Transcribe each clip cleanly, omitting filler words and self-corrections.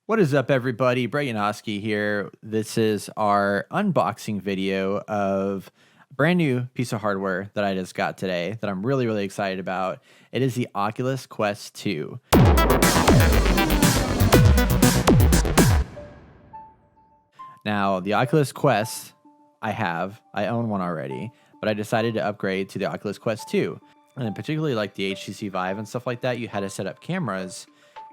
What is up, everybody? Brett Yanofsky here. This is our unboxing video of a brand new piece of hardware that I just got today that I'm really, really excited about. It is the Oculus Quest 2. Now, the Oculus Quest, I own one already, but I decided to upgrade to the Oculus Quest 2. And particularly like the HTC Vive and stuff like that, you had to set up cameras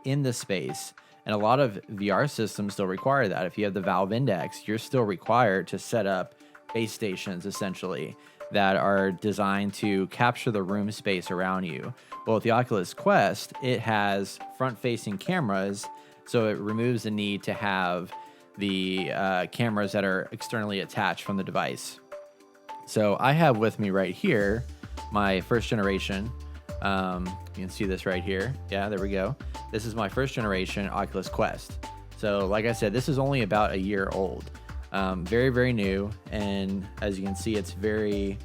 in the space. And a lot of VR systems still require that. If you have the Valve Index, you're still required to set up base stations, essentially, that are designed to capture the room space around you. Well, with the Oculus Quest, it has front-facing cameras, so it removes the need to have the cameras that are externally attached from the device. So I have with me right here my first generation. You can see this right here. Yeah, there we go. This is my first generation Oculus Quest. So like I said, this is only about a year old. Very, very new. And as you can see, it's very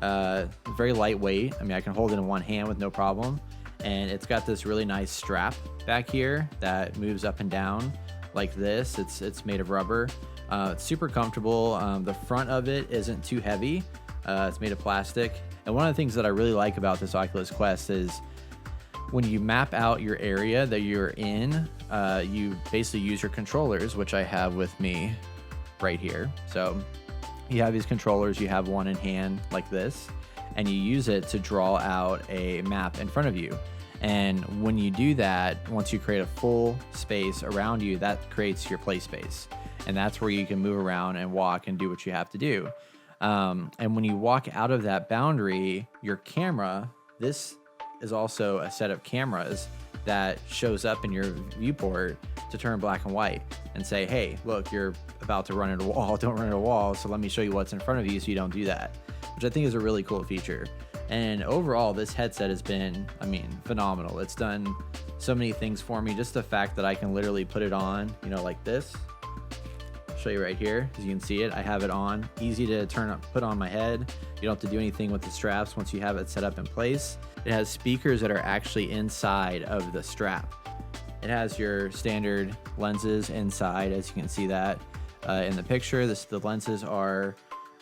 lightweight. I mean, I can hold it in one hand with no problem. And it's got this really nice strap back here that moves up and down like this. It's made of rubber. It's super comfortable. The front of it isn't too heavy. It's made of plastic. And one of the things that I really like about this Oculus Quest is when you map out your area that you're in, you basically use your controllers, which I have with me right here. So you have these controllers, you have one in hand like this, and you use it to draw out a map in front of you. And when you do that, once you create a full space around you, that creates your play space. And that's where you can move around and walk and do what you have to do. And when you walk out of that boundary, your camera, this is also a set of cameras that shows up in your viewport to turn black and white and say, hey, look, you're about to run into a wall. Don't run into a wall. So let me show you what's in front of you so you don't do that, which I think is a really cool feature. And overall, this headset has been, phenomenal. It's done so many things for me. Just the fact that I can literally put it on, like this. Show you right here, as you can see it. I have it on, easy to put on my head. You don't have to do anything with the straps once you have it set up in place. It has speakers that are actually inside of the strap. It has your standard lenses inside, as you can see that in the picture. The lenses are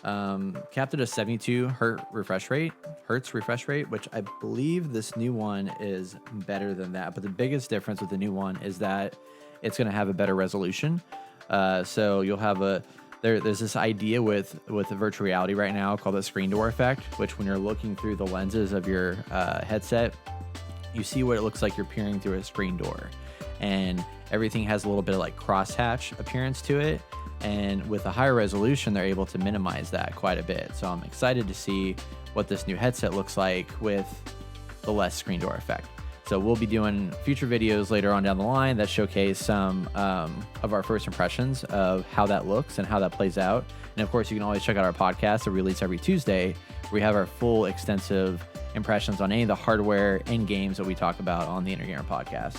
capped at a 72 hertz refresh rate, which I believe this new one is better than that. But the biggest difference with the new one is that it's going to have a better resolution. So you'll have there's this idea with the virtual reality right now called the screen door effect, which when you're looking through the lenses of your headset, you see what it looks like you're peering through a screen door, and everything has a little bit of like crosshatch appearance to it. And with a higher resolution, they're able to minimize that quite a bit. So I'm excited to see what this new headset looks like with the less screen door effect. So we'll be doing future videos later on down the line that showcase some of our first impressions of how that looks and how that plays out. And of course, you can always check out our podcast that we release every Tuesday, where we have our full extensive impressions on any of the hardware and games that we talk about on the Intergamer podcast.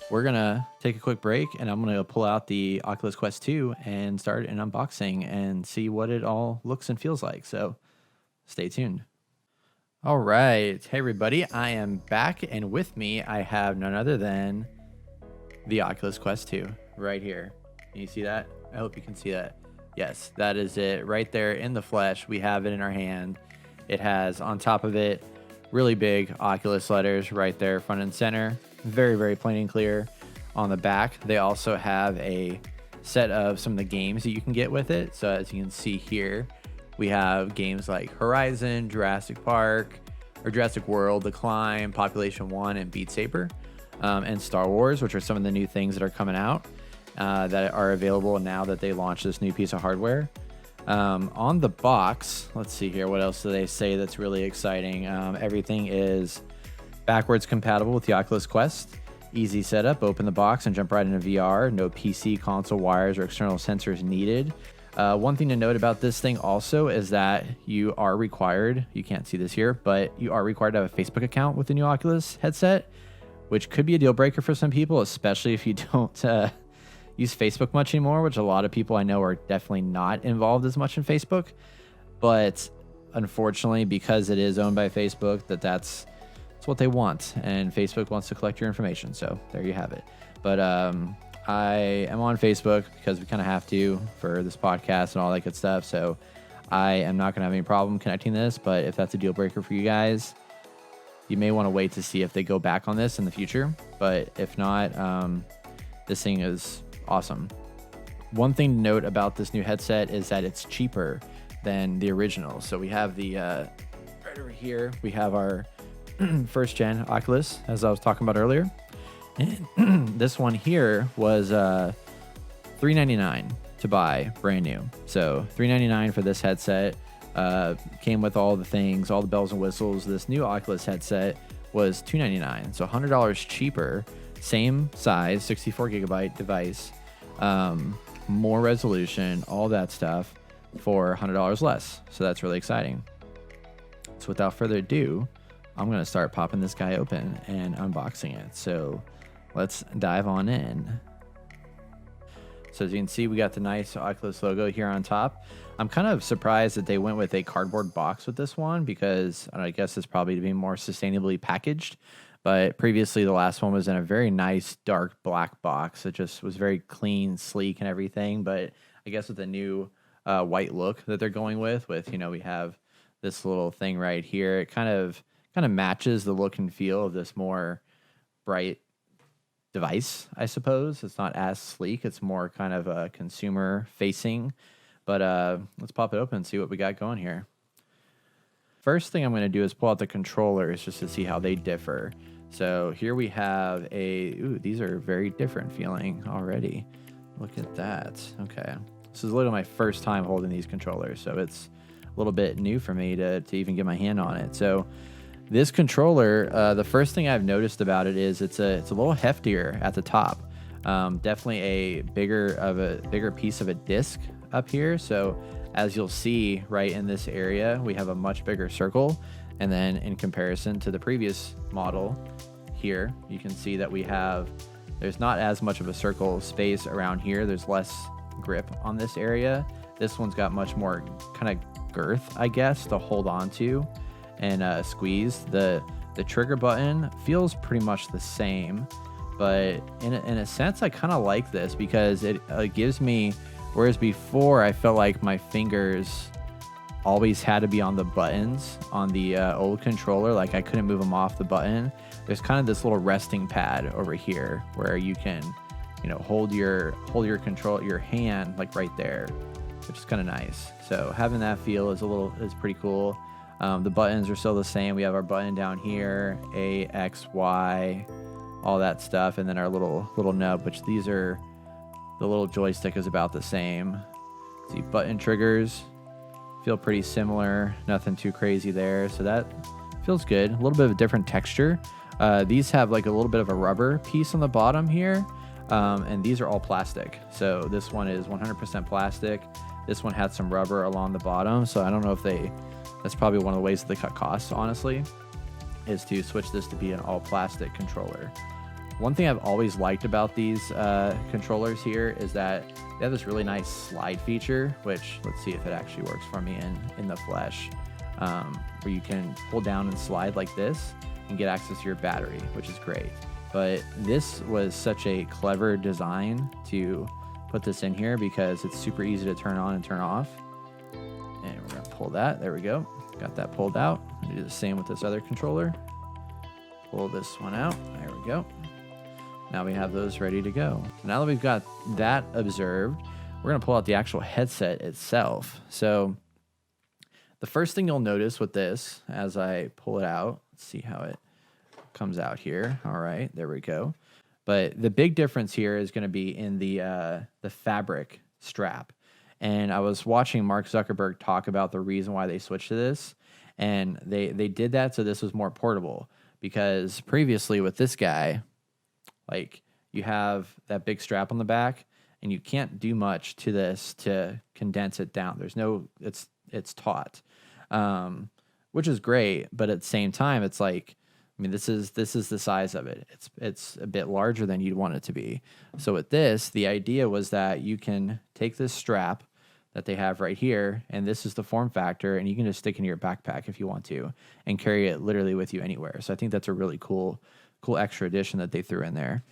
We're going to take a quick break, and I'm going to pull out the Oculus Quest 2 and start an unboxing and see what it all looks and feels like. So stay tuned. All right. Hey, everybody. I am back, and with me, I have none other than the Oculus Quest 2 right here. Can you see that? I hope you can see that. Yes, that is it right there in the flesh. We have it in our hand. It has on top of it really big Oculus letters right there, front and center. Very, very plain and clear. On the back, they also have a set of some of the games that you can get with it. So as you can see here, we have games like Horizon, Jurassic Park, or Jurassic World, The Climb, Population 1, and Beat Saber, and Star Wars, which are some of the new things that are coming out that are available now that they launched this new piece of hardware. On the box, let's see here, what else do they say that's really exciting? Everything is backwards compatible with the Oculus Quest. Easy setup, open the box and jump right into VR. No PC, console wires, or external sensors needed. One thing to note about this thing also is that you are required, you can't see this here, but you are required to have a Facebook account with the new Oculus headset, which could be a deal breaker for some people, especially if you don't use Facebook much anymore, which a lot of people I know are definitely not involved as much in Facebook. But unfortunately, because it is owned by Facebook, that's what they want, and Facebook wants to collect your information. So there you have it. But I am on Facebook because we kind of have to for this podcast and all that good stuff. So I am not going to have any problem connecting this. But if that's a deal breaker for you guys, you may want to wait to see if they go back on this in the future. But if not, this thing is awesome. One thing to note about this new headset is that it's cheaper than the original. So we have the right over here, we have our first gen Oculus, as I was talking about earlier. And this one here was $399 to buy brand new. So $399 for this headset. Came with all the things, all the bells and whistles. This new Oculus headset was $299, so $100 cheaper. Same size, 64 gigabyte device, more resolution, all that stuff for $100 less. So that's really exciting. So without further ado, I'm going to start popping this guy open and unboxing it. So let's dive on in. So as you can see, we got the nice Oculus logo here on top. I'm kind of surprised that they went with a cardboard box with this one because I guess it's probably to be more sustainably packaged. But previously, the last one was in a very nice dark black box. It just was very clean, sleek, and everything. But I guess with the new white look that they're going with, we have this little thing right here. It kind of matches the look and feel of this more bright device, I suppose. It's not as sleek. It's more kind of a consumer facing. But let's pop it open and see what we got going here. First thing I'm going to do is pull out the controllers just to see how they differ. So here we have these are very different feeling already. Look at that. Okay. This is literally my first time holding these controllers, so it's a little bit new for me to even get my hand on it. So this controller, the first thing I've noticed about it is it's a little heftier at the top. Definitely a bigger piece of a disc up here. So as you'll see right in this area, we have a much bigger circle. And then in comparison to the previous model here, you can see that there's not as much of a circle space around here. There's less grip on this area. This one's got much more kind of girth, I guess, to hold on to and squeeze. The trigger button feels pretty much the same, but in a sense, I kind of like this because it gives me, whereas before I felt like my fingers always had to be on the buttons on the old controller, like I couldn't move them off the button. There's kind of this little resting pad over here where you can, hold your hand like right there, which is kind of nice. So having that feel is pretty cool. The buttons are still the same. We have our button down here, A, X, Y, all that stuff, and then our little nub, which these are the little joystick is about the same. See, button triggers feel pretty similar, nothing too crazy there. So that feels good. A little bit of a different texture. These have like a little bit of a rubber piece on the bottom here, and these are all plastic. So this one is 100% plastic. This one had some rubber along the bottom. So I don't know if that's probably one of the ways that they cut costs, honestly, is to switch this to be an all plastic controller. One thing I've always liked about these controllers here is that they have this really nice slide feature, which let's see if it actually works for me in the flesh, where you can pull down and slide like this and get access to your battery, which is great. But this was such a clever design to put this in here because it's super easy to turn on and turn off. And we're gonna pull that, there we go. Got that pulled out. I'm gonna do the same with this other controller. Pull this one out, there we go. Now we have those ready to go. So now that we've got that observed, we're gonna pull out the actual headset itself. So the first thing you'll notice with this, as I pull it out, let's see how it comes out here. All right, there we go. But the big difference here is gonna be in the fabric strap. And I was watching Mark Zuckerberg talk about the reason why they switched to this. And they did that so this was more portable. Because previously with this guy, like you have that big strap on the back and you can't do much to this to condense it down. It's taut, which is great. But at the same time, it's like, I mean, this is the size of it. It's a bit larger than you'd want it to be. So with this, the idea was that you can take this strap that they have right here, and this is the form factor, and you can just stick it in your backpack if you want to, and carry it literally with you anywhere. So I think that's a really cool extra addition that they threw in there.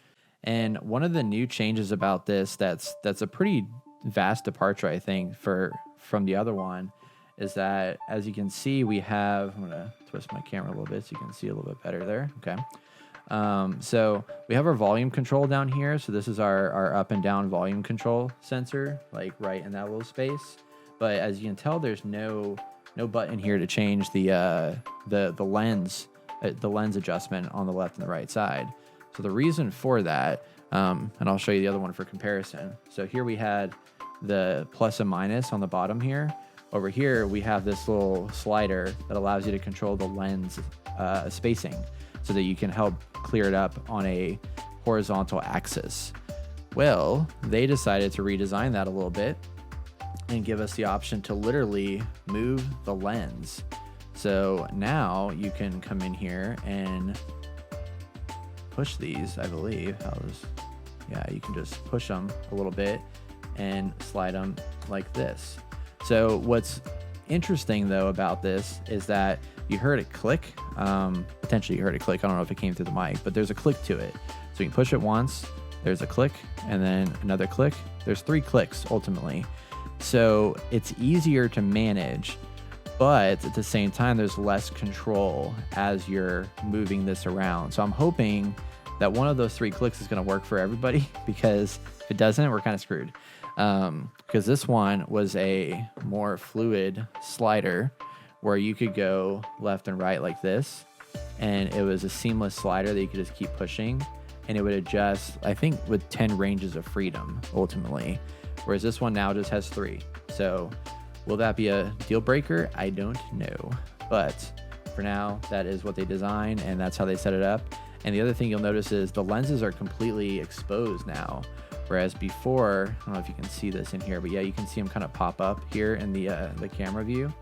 And one of the new changes about this that's a pretty vast departure, I think, from the other one, is that, as you can see, we have, I'm gonna twist my camera a little bit so you can see a little bit better there. Okay. So we have our volume control down here. So this is our up and down volume control sensor, like right in that little space. But as you can tell, there's no button here to change the lens adjustment on the left and the right side. So the reason for that, and I'll show you the other one for comparison. So here we had the plus and minus on the bottom here. Over here, we have this little slider that allows you to control the lens spacing so that you can help clear it up on a horizontal axis. Well, they decided to redesign that a little bit and give us the option to literally move the lens. So now you can come in here and push these, I believe. You can just push them a little bit and slide them like this. So what's interesting though about this is that you heard it click. Potentially you heard it click. I don't know if it came through the mic, but there's a click to it. So you push it once, there's a click, and then another click. There's 3 clicks ultimately. So it's easier to manage, but at the same time, there's less control as you're moving this around. So I'm hoping that one of those 3 clicks is going to work for everybody, because if it doesn't, we're kind of screwed. Because this one was a more fluid slider where you could go left and right like this, and it was a seamless slider that you could just keep pushing, and it would adjust, I think, with 10 ranges of freedom ultimately. Whereas this one now just has 3. So will that be a deal breaker? I don't know. But for now, that is what they designed, and that's how they set it up. And the other thing you'll notice is the lenses are completely exposed now. Whereas before, I don't know if you can see this in here, but yeah, you can see them kind of pop up here in the camera view.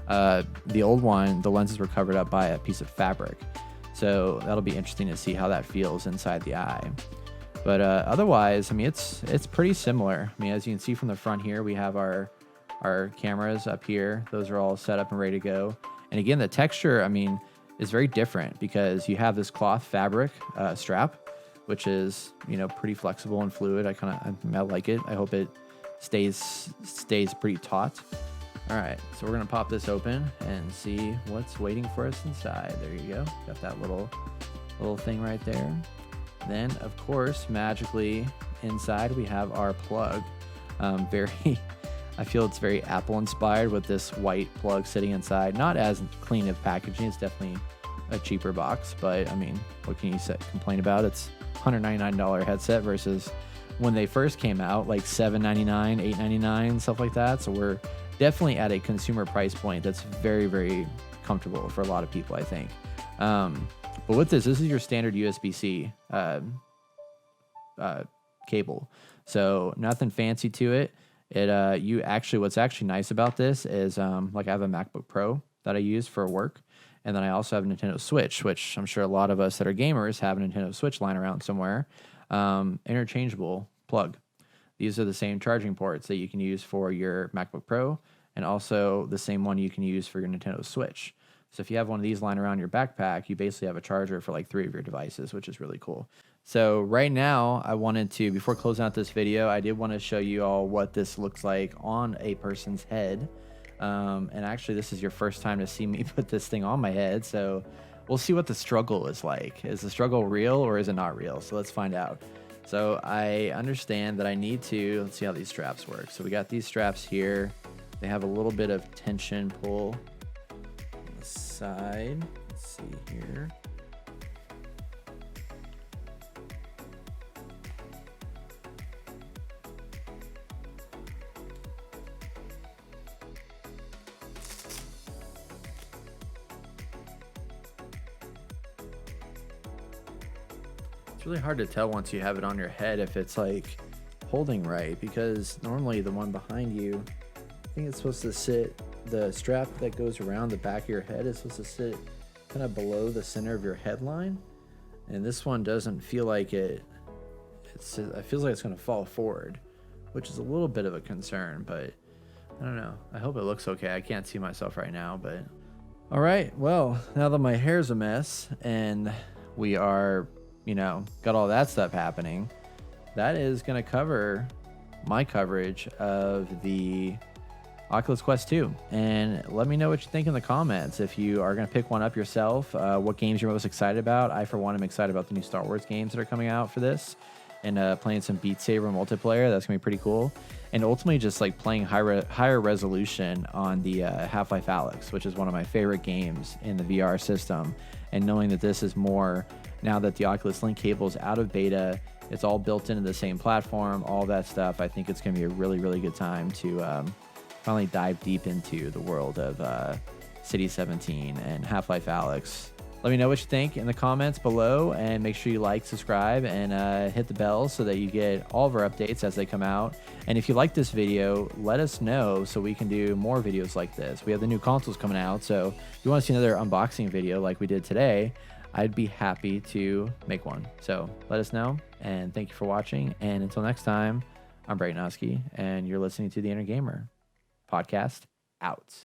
The old one, the lenses were covered up by a piece of fabric. So that'll be interesting to see how that feels inside the eye. But otherwise, I mean, it's pretty similar. I mean, as you can see from the front here, we have our cameras up here. Those are all set up and ready to go. And again, the texture, I mean, is very different because you have this cloth fabric strap, which is, you know, pretty flexible and fluid. I like it. I hope it stays pretty taut. All right, so we're gonna pop this open and see what's waiting for us inside. There you go. Got that little thing right there. Then, of course, magically inside we have our plug. I feel it's very Apple inspired with this white plug sitting inside. Not as clean of packaging. It's definitely a cheaper box, but I mean, what can you complain about? It's $199 headset versus when they first came out, like $799, $899, stuff like that. So we're definitely at a consumer price point that's very, very comfortable for a lot of people, I think. But with this is your standard USB-C cable. So nothing fancy to it. What's actually nice about this is like I have a MacBook Pro that I use for work. And then I also have a Nintendo Switch, which I'm sure a lot of us that are gamers have a Nintendo Switch lying around somewhere. Interchangeable plug. These are the same charging ports that you can use for your MacBook Pro, and also the same one you can use for your Nintendo Switch. So if you have one of these lying around your backpack, you basically have a charger for like 3 of your devices, which is really cool. So right now, I wanted to, before closing out this video, I did want to show you all what this looks like on a person's head. And actually, this is your first time to see me put this thing on my head, so we'll see what the struggle is like. Is the struggle real or is it not real? So let's find out. So I understand that I need to, let's see how these straps work. So we got these straps here. They have a little bit of tension pull on the side. Let's see here. It's really hard to tell once you have it on your head if it's like holding right, because normally the one behind you, I think it's supposed to sit, the strap that goes around the back of your head is supposed to sit kind of below the center of your headline, and this one doesn't feel like it feels like it's going to fall forward, which is a little bit of a concern, but I don't know. I hope it looks okay. I can't see myself right now, but all right. Well, now that my hair's a mess and we are, got all that stuff happening, that is going to cover my coverage of the Oculus Quest 2. And let me know what you think in the comments. If you are going to pick one up yourself, what games you're most excited about. I, for one, am excited about the new Star Wars games that are coming out for this, and playing some Beat Saber multiplayer. That's going to be pretty cool. And ultimately just like playing higher resolution on the Half-Life Alyx, which is one of my favorite games in the VR system. And knowing that this is more, now that the Oculus Link cable is out of beta, it's all built into the same platform, all that stuff. I think it's going to be a really, really good time to finally dive deep into the world of City 17 and Half-Life Alyx. Let me know what you think in the comments below, and make sure you like, subscribe, and hit the bell so that you get all of our updates as they come out. And if you like this video, let us know so we can do more videos like this. We have the new consoles coming out, so if you want to see another unboxing video like we did today, I'd be happy to make one. So let us know, and thank you for watching. And until next time, I'm Brayton Oski, and you're listening to The Inner Gamer podcast. Out.